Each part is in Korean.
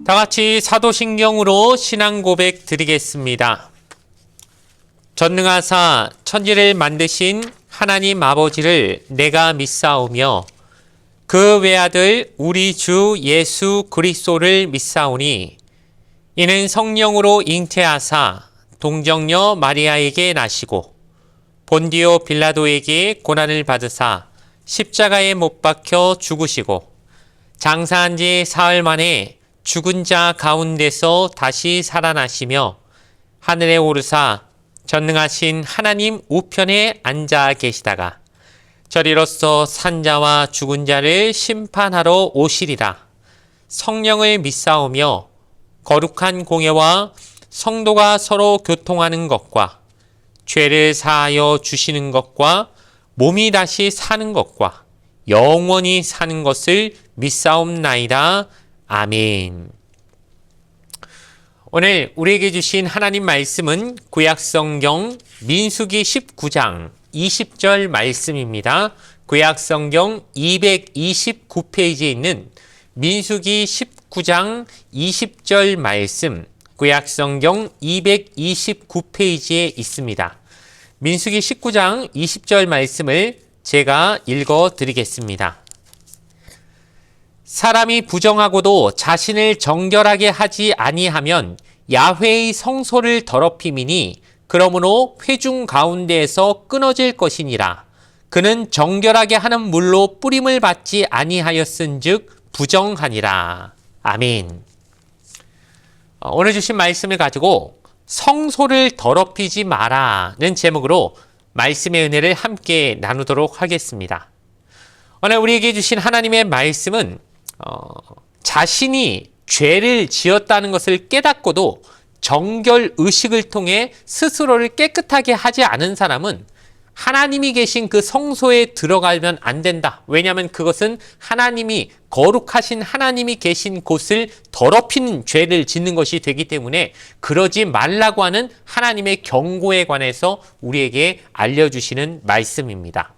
다 같이 사도신경으로 신앙 고백 드리겠습니다. 전능하사 천지를 만드신 하나님 아버지를 내가 믿사오며 그 외아들 우리 주 예수 그리스도를 믿사오니 이는 성령으로 잉태하사 동정녀 마리아에게 나시고 본디오 빌라도에게 고난을 받으사 십자가에 못 박혀 죽으시고 장사한 지 사흘 만에 죽은 자 가운데서 다시 살아나시며 하늘에 오르사 전능하신 하나님 우편에 앉아 계시다가 저리로서 산자와 죽은 자를 심판하러 오시리라. 성령을 믿사오며 거룩한 공예와 성도가 서로 교통하는 것과 죄를 사하여 주시는 것과 몸이 다시 사는 것과 영원히 사는 것을 믿사옵나이다. 아멘. 오늘 우리에게 주신 하나님 말씀은 구약성경 민수기 19장 20절 말씀입니다. 구약성경 229페이지에 있는 민수기 19장 20절 말씀, 구약성경 229페이지에 있습니다. 민수기 19장 20절 말씀을 제가 읽어 드리겠습니다. 사람이 부정하고도 자신을 정결하게 하지 아니하면 야훼의 성소를 더럽힘이니 그러므로 회중 가운데에서 끊어질 것이니라. 그는 정결하게 하는 물로 뿌림을 받지 아니하였은즉 부정하니라. 아멘. 오늘 주신 말씀을 가지고 성소를 더럽히지 마라는 제목으로 말씀의 은혜를 함께 나누도록 하겠습니다. 오늘 우리에게 주신 하나님의 말씀은 자신이 죄를 지었다는 것을 깨닫고도 정결 의식을 통해 스스로를 깨끗하게 하지 않은 사람은 하나님이 계신 그 성소에 들어가면 안 된다. 왜냐하면 그것은 하나님이 거룩하신 하나님이 계신 곳을 더럽히는 죄를 짓는 것이 되기 때문에 그러지 말라고 하는 하나님의 경고에 관해서 우리에게 알려주시는 말씀입니다.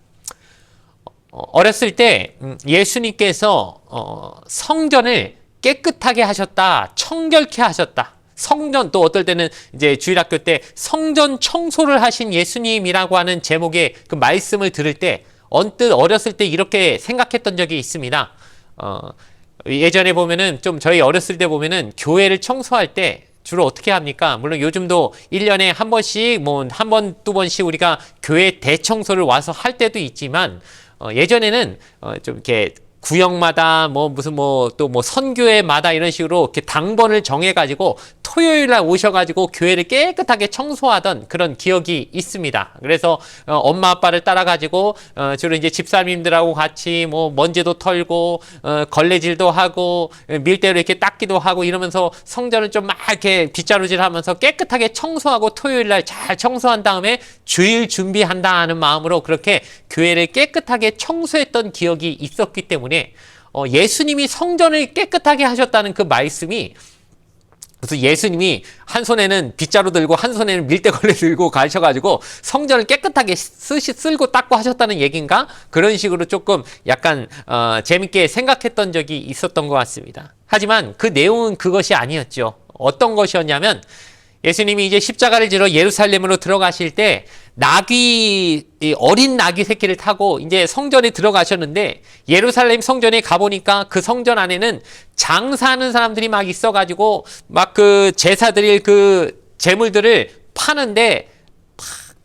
어렸을 때 예수님께서 성전을 깨끗하게 하셨다, 청결케 하셨다. 성전, 또 어떨 때는 이제 주일학교 때 성전 청소를 하신 예수님이라고 하는 제목의 그 말씀을 들을 때 언뜻 어렸을 때 이렇게 생각했던 적이 있습니다. 예전에 보면은 좀 저희 어렸을 때 보면은 교회를 청소할 때 주로 어떻게 합니까? 물론 요즘도 1년에 한 번씩 뭐 한 번, 두 번씩 우리가 교회 대청소를 와서 할 때도 있지만 예전에는 좀 이렇게 구역마다 또 선교회마다 이런 식으로 이렇게 당번을 정해가지고 토요일 날 오셔가지고 교회를 깨끗하게 청소하던 그런 기억이 있습니다. 그래서 엄마 아빠를 따라가지고 주로 이제 집사님들하고 같이 먼지도 털고 걸레질도 하고 밀대로 이렇게 닦기도 하고 이러면서 성전을 좀 막 이렇게 빗자루질하면서 깨끗하게 청소하고 토요일 날 잘 청소한 다음에 주일 준비한다는 마음으로 그렇게 교회를 깨끗하게 청소했던 기억이 있었기 때문에 예수님이 성전을 깨끗하게 하셨다는 그 말씀이, 그래서 예수님이 한 손에는 빗자루 들고 한 손에는 밀대걸레 들고 가셔가지고 성전을 깨끗하게 쓸고 닦고 하셨다는 얘기인가? 그런 식으로 조금 약간 재밌게 생각했던 적이 있었던 것 같습니다. 하지만 그 내용은 그것이 아니었죠. 어떤 것이었냐면 예수님이 이제 십자가를 지러 예루살렘으로 들어가실 때 어린 나귀 새끼를 타고 이제 성전에 들어가셨는데 예루살렘 성전에 가보니까 그 성전 안에는 장사하는 사람들이 막 있어가지고 막 그 제사 드릴 그 재물들을 파는데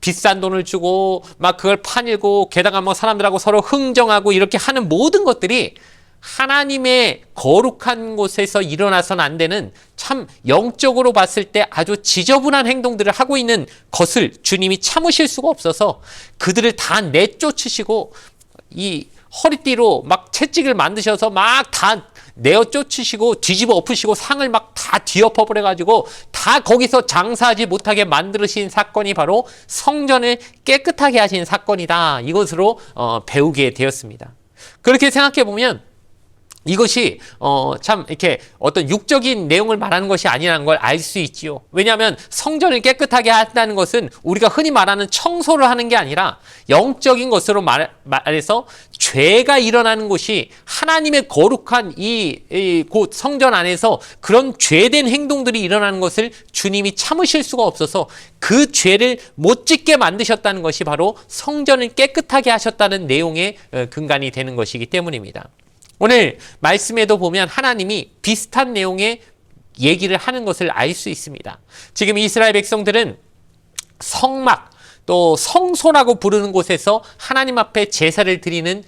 비싼 돈을 주고 막 그걸 파밀고 게다가 뭐 사람들하고 서로 흥정하고 이렇게 하는 모든 것들이 하나님의 거룩한 곳에서 일어나서는 안 되는 참 영적으로 봤을 때 아주 지저분한 행동들을 하고 있는 것을 주님이 참으실 수가 없어서 그들을 다 내쫓으시고 이 허리띠로 막 채찍을 만드셔서 막 다 내어 쫓으시고 뒤집어 엎으시고 상을 막 다 뒤엎어버려가지고 다 거기서 장사하지 못하게 만드신 사건이 바로 성전을 깨끗하게 하신 사건이다. 이것으로 배우게 되었습니다. 그렇게 생각해 보면 이것이 참 이렇게 어떤 육적인 내용을 말하는 것이 아니라는 걸 알 수 있지요. 왜냐하면 성전을 깨끗하게 한다는 것은 우리가 흔히 말하는 청소를 하는 게 아니라 영적인 것으로 말해서 죄가 일어나는 곳이 하나님의 거룩한 곧 성전 안에서 그런 죄된 행동들이 일어나는 것을 주님이 참으실 수가 없어서 그 죄를 못 짓게 만드셨다는 것이 바로 성전을 깨끗하게 하셨다는 내용의 근간이 되는 것이기 때문입니다. 오늘 말씀에도 보면 하나님이 비슷한 내용의 얘기를 하는 것을 알 수 있습니다. 지금 이스라엘 백성들은 성막 또 성소라고 부르는 곳에서 하나님 앞에 제사를 드리는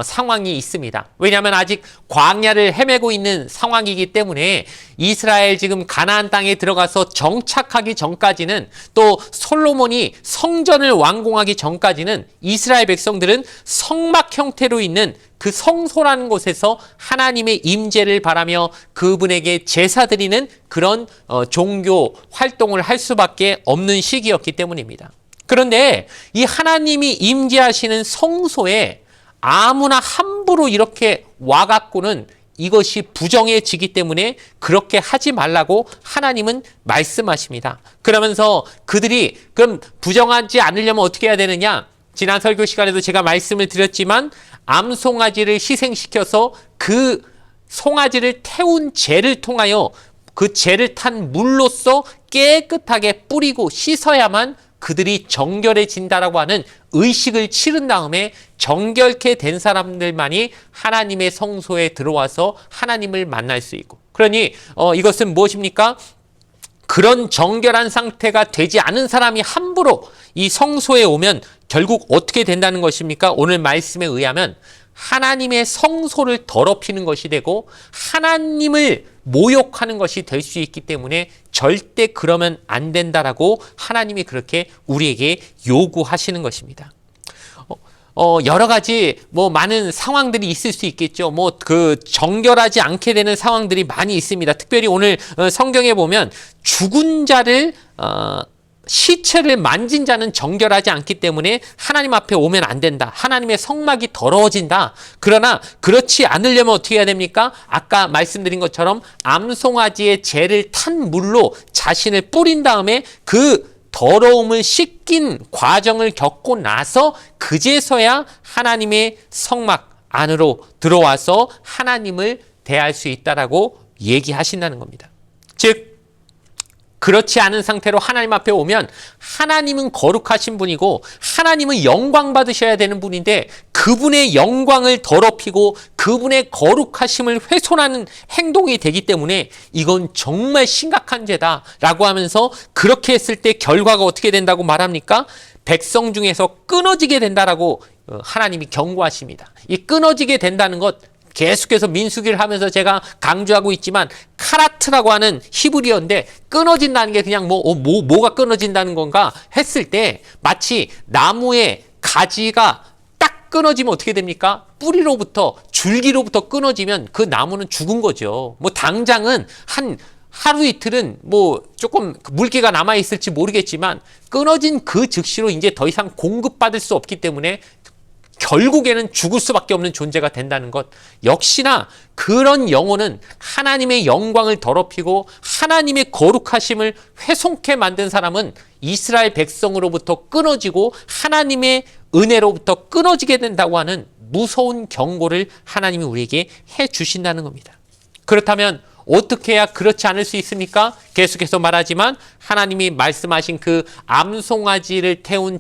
상황이 있습니다. 왜냐하면 아직 광야를 헤매고 있는 상황이기 때문에 이스라엘 지금 가나안 땅에 들어가서 정착하기 전까지는 또 솔로몬이 성전을 완공하기 전까지는 이스라엘 백성들은 성막 형태로 있는 그 성소라는 곳에서 하나님의 임재를 바라며 그분에게 제사 드리는 그런 종교 활동을 할 수밖에 없는 시기였기 때문입니다. 그런데 이 하나님이 임재하시는 성소에 아무나 함부로 이렇게 와갖고는 이것이 부정해지기 때문에 그렇게 하지 말라고 하나님은 말씀하십니다. 그러면서 그들이 그럼 부정하지 않으려면 어떻게 해야 되느냐? 지난 설교 시간에도 제가 말씀을 드렸지만 암송아지를 희생시켜서 그 송아지를 태운 재를 통하여 그 재를 탄 물로써 깨끗하게 뿌리고 씻어야만 그들이 정결해진다라고 하는 의식을 치른 다음에 정결케 된 사람들만이 하나님의 성소에 들어와서 하나님을 만날 수 있고, 그러니 이것은 무엇입니까? 그런 정결한 상태가 되지 않은 사람이 함부로 이 성소에 오면 결국 어떻게 된다는 것입니까? 오늘 말씀에 의하면 하나님의 성소를 더럽히는 것이 되고 하나님을 모욕하는 것이 될 수 있기 때문에 절대 그러면 안 된다라고 하나님이 그렇게 우리에게 요구하시는 것입니다. 여러 가지 많은 상황들이 있을 수 있겠죠. 정결하지 않게 되는 상황들이 많이 있습니다. 특별히 오늘 성경에 보면 죽은 자를 시체를 만진 자는 정결하지 않기 때문에 하나님 앞에 오면 안 된다. 하나님의 성막이 더러워진다. 그러나 그렇지 않으려면 어떻게 해야 됩니까? 아까 말씀드린 것처럼 암송아지의 재를 탄 물로 자신을 뿌린 다음에 그 더러움을 씻긴 과정을 겪고 나서 그제서야 하나님의 성막 안으로 들어와서 하나님을 대할 수 있다라고 얘기하신다는 겁니다. 즉 그렇지 않은 상태로 하나님 앞에 오면 하나님은 거룩하신 분이고 하나님은 영광 받으셔야 되는 분인데 그분의 영광을 더럽히고 그분의 거룩하심을 훼손하는 행동이 되기 때문에 이건 정말 심각한 죄다라고 하면서 그렇게 했을 때 결과가 어떻게 된다고 말합니까? 백성 중에서 끊어지게 된다라고 하나님이 경고하십니다. 이 끊어지게 된다는 것 계속해서 민수기를 하면서 제가 강조하고 있지만 카라트라고 하는 히브리어인데 끊어진다는 게 그냥 뭐가 끊어진다는 건가 했을 때 마치 나무의 가지가 딱 끊어지면 어떻게 됩니까? 뿌리로부터 줄기로부터 끊어지면 그 나무는 죽은 거죠. 당장은 하루 이틀은 조금 물기가 남아있을지 모르겠지만 끊어진 그 즉시로 이제 더 이상 공급받을 수 없기 때문에 결국에는 죽을 수밖에 없는 존재가 된다는 것. 역시나 그런 영혼은 하나님의 영광을 더럽히고 하나님의 거룩하심을 훼손케 만든 사람은 이스라엘 백성으로부터 끊어지고 하나님의 은혜로부터 끊어지게 된다고 하는 무서운 경고를 하나님이 우리에게 해 주신다는 겁니다. 그렇다면 어떻게 해야 그렇지 않을 수 있습니까? 계속해서 말하지만 하나님이 말씀하신 그 암송아지를 태운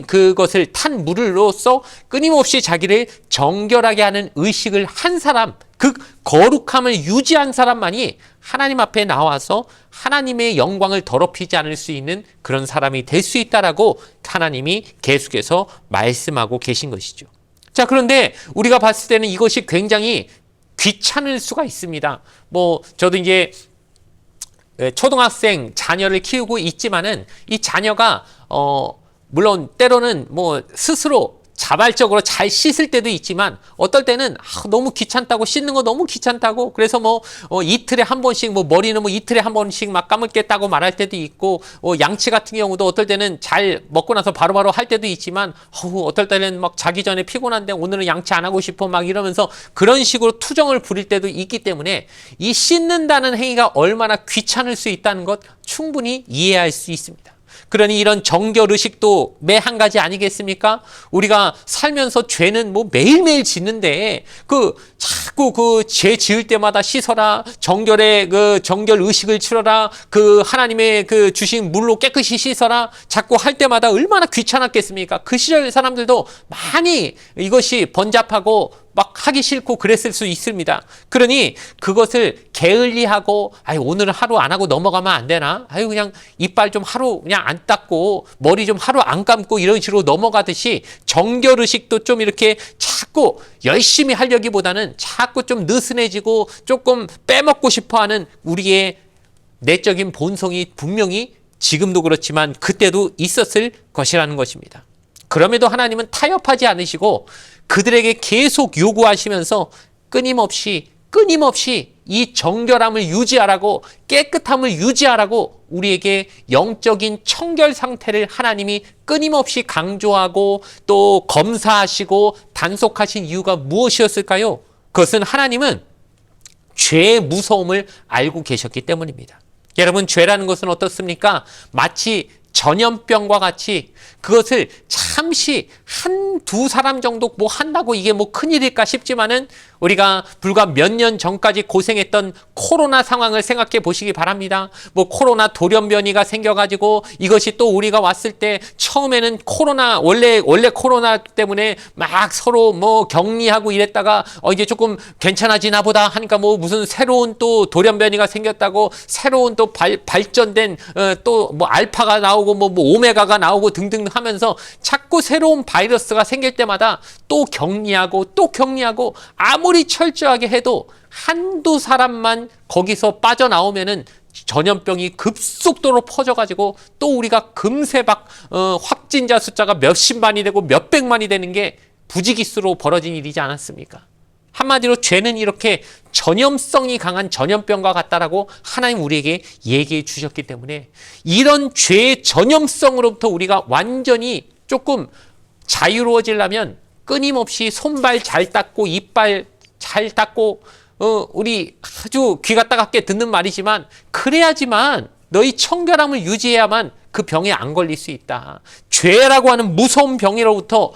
그것을 탄 물로써 끊임없이 자기를 정결하게 하는 의식을 한 사람, 그 거룩함을 유지한 사람만이 하나님 앞에 나와서 하나님의 영광을 더럽히지 않을 수 있는 그런 사람이 될 수 있다라고 하나님이 계속해서 말씀하고 계신 것이죠. 자, 그런데 우리가 봤을 때는 이것이 굉장히 귀찮을 수가 있습니다. 저도 이제 초등학생 자녀를 키우고 있지만은 이 자녀가 물론 때로는 스스로 자발적으로 잘 씻을 때도 있지만 어떨 때는 너무 귀찮다고 씻는 거 너무 귀찮다고 그래서 이틀에 한 번씩 머리는 이틀에 한 번씩 막 감을겠다고 말할 때도 있고 양치 같은 경우도 어떨 때는 잘 먹고 나서 바로바로 할 때도 있지만 어떨 때는 막 자기 전에 피곤한데 오늘은 양치 안 하고 싶어 막 이러면서 그런 식으로 투정을 부릴 때도 있기 때문에 이 씻는다는 행위가 얼마나 귀찮을 수 있다는 것 충분히 이해할 수 있습니다. 그러니 이런 정결의식도 매 한 가지 아니겠습니까? 우리가 살면서 죄는 매일매일 짓는데 자꾸 죄 지을 때마다 씻어라, 정결의식을 치러라, 하나님의 주신 물로 깨끗이 씻어라, 자꾸 할 때마다 얼마나 귀찮았겠습니까? 그 시절 사람들도 많이 이것이 번잡하고 막 하기 싫고 그랬을 수 있습니다. 그러니 그것을 게을리하고 오늘은 하루 안 하고 넘어가면 안 되나? 그냥 이빨 좀 하루 그냥 안 닦고 머리 좀 하루 안 감고 이런 식으로 넘어가듯이 정결의식도 좀 이렇게 자꾸 열심히 하려기보다는 자꾸 좀 느슨해지고 조금 빼먹고 싶어하는 우리의 내적인 본성이 분명히 지금도 그렇지만 그때도 있었을 것이라는 것입니다. 그럼에도 하나님은 타협하지 않으시고 그들에게 계속 요구하시면서 끊임없이 이 정결함을 유지하라고, 깨끗함을 유지하라고 우리에게 영적인 청결 상태를 하나님이 끊임없이 강조하고 또 검사하시고 단속하신 이유가 무엇이었을까요? 그것은 하나님은 죄의 무서움을 알고 계셨기 때문입니다. 여러분, 죄라는 것은 어떻습니까? 마치 전염병과 같이 그것을 잠시 한두 사람 정도 한다고 이게 큰일일까 싶지만은 우리가 불과 몇 년 전까지 고생했던 코로나 상황을 생각해 보시기 바랍니다. 코로나 돌연변이가 생겨가지고 이것이 또 우리가 왔을 때 처음에는 원래 코로나 때문에 막 서로 격리하고 이랬다가 이제 조금 괜찮아지나 보다 하니까 무슨 새로운 또 돌연변이가 생겼다고 새로운 또 발전된 또 알파가 나오고 오메가가 나오고 등등 하면서 자꾸 새로운 바이러스가 생길 때마다 또 격리하고 아무리 철저하게 해도 한두 사람만 거기서 빠져나오면은 전염병이 급속도로 퍼져가지고 또 우리가 금세 확진자 숫자가 몇십만이 되고 몇백만이 되는 게 부지기수로 벌어진 일이지 않았습니까? 한마디로 죄는 이렇게 전염성이 강한 전염병과 같다라고 하나님 우리에게 얘기해 주셨기 때문에 이런 죄의 전염성으로부터 우리가 완전히 조금 자유로워지려면 끊임없이 손발 잘 닦고 이빨 잘 닦고 우리 아주 귀가 따갑게 듣는 말이지만 그래야지만 너희 청결함을 유지해야만 그 병에 안 걸릴 수 있다. 죄라고 하는 무서운 병으로부터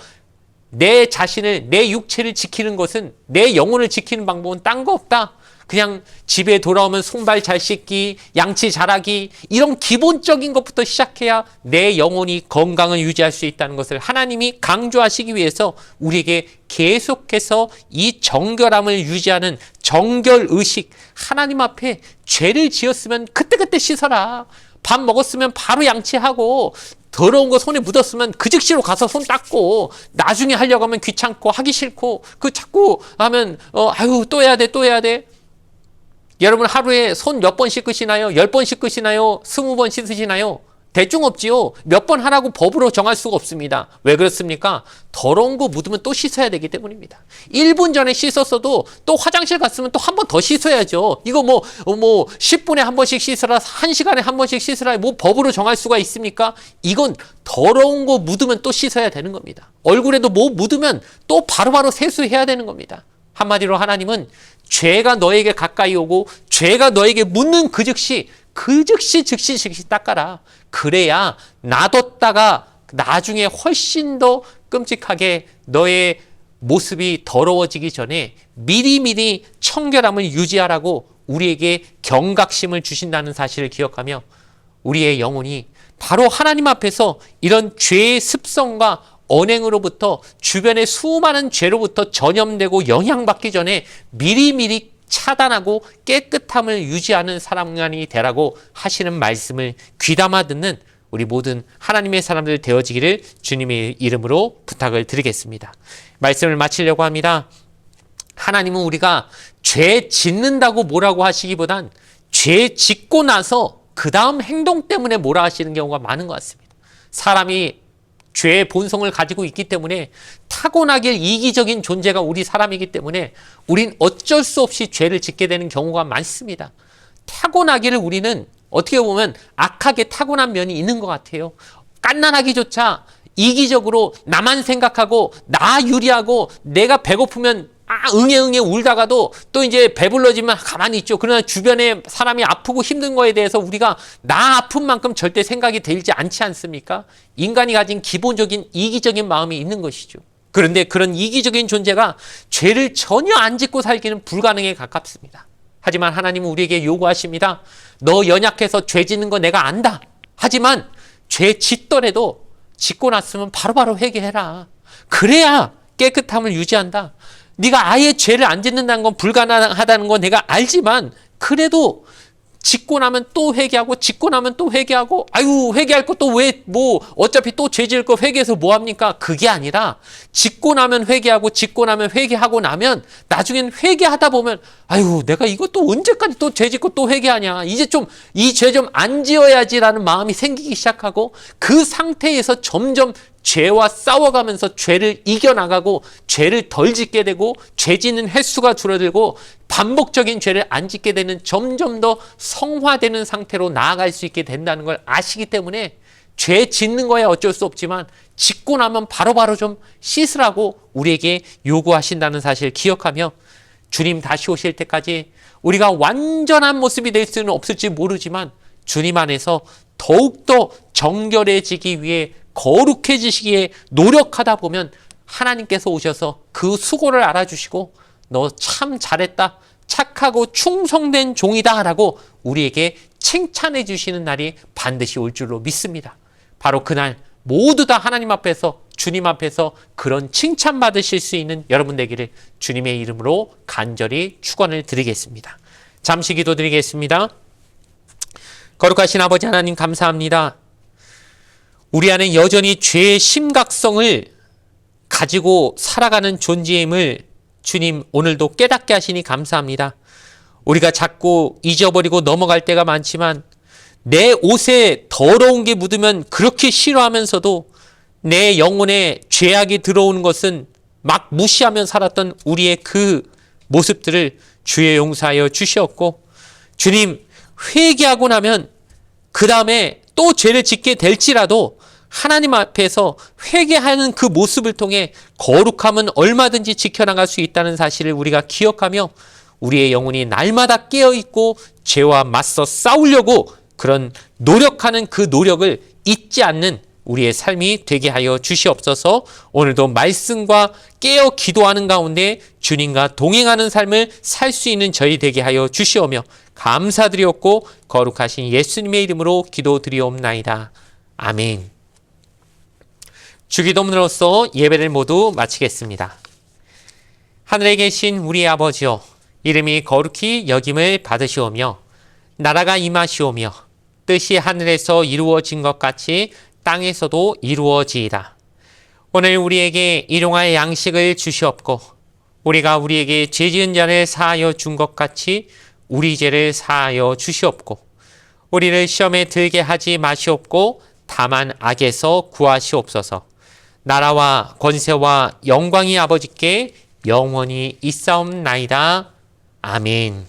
내 자신을, 내 육체를 지키는 것은, 내 영혼을 지키는 방법은 딴 거 없다. 그냥 집에 돌아오면 손발 잘 씻기, 양치 잘하기, 이런 기본적인 것부터 시작해야 내 영혼이 건강을 유지할 수 있다는 것을 하나님이 강조하시기 위해서 우리에게 계속해서 이 정결함을 유지하는 정결의식, 하나님 앞에 죄를 지었으면 그때그때 씻어라. 밥 먹었으면 바로 양치하고 더러운 거 손에 묻었으면 그 즉시로 가서 손 닦고 나중에 하려고 하면 귀찮고 하기 싫고 자꾸 하면 또 해야 돼. 여러분 하루에 손 몇 번 씻으시나요? 10번 씻으시나요? 20번 씻으시나요? 대충 없지요. 몇 번 하라고 법으로 정할 수가 없습니다. 왜 그렇습니까? 더러운 거 묻으면 또 씻어야 되기 때문입니다. 1분 전에 씻었어도 또 화장실 갔으면 또 한 번 더 씻어야죠. 이거 10분에 한 번씩 씻으라, 1시간에 한 번씩 씻으라, 법으로 정할 수가 있습니까? 이건 더러운 거 묻으면 또 씻어야 되는 겁니다. 얼굴에도 묻으면 또 바로바로 세수해야 되는 겁니다. 한마디로 하나님은 죄가 너에게 가까이 오고 죄가 너에게 묻는 그 즉시 닦아라. 그래야 놔뒀다가 나중에 훨씬 더 끔찍하게 너의 모습이 더러워지기 전에 미리미리 청결함을 유지하라고 우리에게 경각심을 주신다는 사실을 기억하며 우리의 영혼이 바로 하나님 앞에서 이런 죄의 습성과 언행으로부터 주변의 수많은 죄로부터 전염되고 영향받기 전에 미리미리 차단하고 깨끗함을 유지하는 사람만이 되라고 하시는 말씀을 귀담아 듣는 우리 모든 하나님의 사람들 되어지기를 주님의 이름으로 부탁을 드리겠습니다. 말씀을 마치려고 합니다. 하나님은 우리가 죄 짓는다고 뭐라고 하시기보단 죄 짓고 나서 그 다음 행동 때문에 뭐라 하시는 경우가 많은 것 같습니다. 사람이 죄의 본성을 가지고 있기 때문에 타고나길 이기적인 존재가 우리 사람이기 때문에 우린 어쩔 수 없이 죄를 짓게 되는 경우가 많습니다. 타고나기를 우리는 어떻게 보면 악하게 타고난 면이 있는 것 같아요. 갓난아기조차 이기적으로 나만 생각하고 나 유리하고 내가 배고프면 응애 울다가도 또 이제 배불러지면 가만히 있죠. 그러나 주변에 사람이 아프고 힘든 거에 대해서 우리가 나 아픈 만큼 절대 생각이 들지 않지 않습니까? 인간이 가진 기본적인 이기적인 마음이 있는 것이죠. 그런데 그런 이기적인 존재가 죄를 전혀 안 짓고 살기는 불가능에 가깝습니다. 하지만 하나님은 우리에게 요구하십니다. 너 연약해서 죄 짓는 거 내가 안다. 하지만 죄 짓더라도 짓고 났으면 바로바로 회개해라. 그래야 깨끗함을 유지한다. 네가 아예 죄를 안 짓는다는 건 불가능하다는 건 내가 알지만 그래도 짓고 나면 또 회개하고 짓고 나면 또 회개하고 아유 회개할 거 또 왜 뭐 어차피 또 죄 지을 거 회개해서 뭐 합니까? 그게 아니라 짓고 나면 회개하고 짓고 나면 회개하고 나면 나중엔 회개하다 보면 아유 내가 이것도 언제까지 또 죄 짓고 또 회개하냐 이제 좀 이 죄 좀 안 지어야지라는 마음이 생기기 시작하고 그 상태에서 점점 죄와 싸워가면서 죄를 이겨나가고 죄를 덜 짓게 되고 죄 짓는 횟수가 줄어들고 반복적인 죄를 안 짓게 되는 점점 더 성화되는 상태로 나아갈 수 있게 된다는 걸 아시기 때문에 죄 짓는 거야 어쩔 수 없지만 짓고 나면 바로바로 좀 씻으라고 우리에게 요구하신다는 사실 기억하며 주님 다시 오실 때까지 우리가 완전한 모습이 될 수는 없을지 모르지만 주님 안에서 더욱더 정결해지기 위해 거룩해지시기에 노력하다 보면 하나님께서 오셔서 그 수고를 알아주시고 너 참 잘했다. 착하고 충성된 종이다. 라고 우리에게 칭찬해 주시는 날이 반드시 올 줄로 믿습니다. 바로 그날 모두 다 하나님 앞에서 주님 앞에서 그런 칭찬받으실 수 있는 여러분 되기를 주님의 이름으로 간절히 축원을 드리겠습니다. 잠시 기도드리겠습니다. 거룩하신 아버지 하나님 감사합니다. 우리 안에 여전히 죄의 심각성을 가지고 살아가는 존재임을 주님 오늘도 깨닫게 하시니 감사합니다. 우리가 자꾸 잊어버리고 넘어갈 때가 많지만 내 옷에 더러운 게 묻으면 그렇게 싫어하면서도 내 영혼에 죄악이 들어오는 것은 막 무시하며 살았던 우리의 그 모습들을 주의 용서하여 주시었고 주님 회개하고 나면 그 다음에 또 죄를 짓게 될지라도 하나님 앞에서 회개하는 그 모습을 통해 거룩함은 얼마든지 지켜나갈 수 있다는 사실을 우리가 기억하며 우리의 영혼이 날마다 깨어있고 죄와 맞서 싸우려고 그런 노력하는 그 노력을 잊지 않는 우리의 삶이 되게 하여 주시옵소서. 오늘도 말씀과 깨어 기도하는 가운데 주님과 동행하는 삶을 살 수 있는 저희 되게 하여 주시오며 감사드리옵고 거룩하신 예수님의 이름으로 기도드리옵나이다. 아멘. 주기도문으로서 예배를 모두 마치겠습니다. 하늘에 계신 우리 아버지여, 이름이 거룩히 여김을 받으시오며 나라가 임하시오며 뜻이 하늘에서 이루어진 것 같이 땅에서도 이루어지이다. 오늘 우리에게 일용할 양식을 주시옵고 우리가 우리에게 죄 지은 자를 사하여 준 것 같이 우리 죄를 사하여 주시옵고 우리를 시험에 들게 하지 마시옵고 다만 악에서 구하시옵소서. 나라와 권세와 영광이 아버지께 영원히 있사옵나이다. 아멘.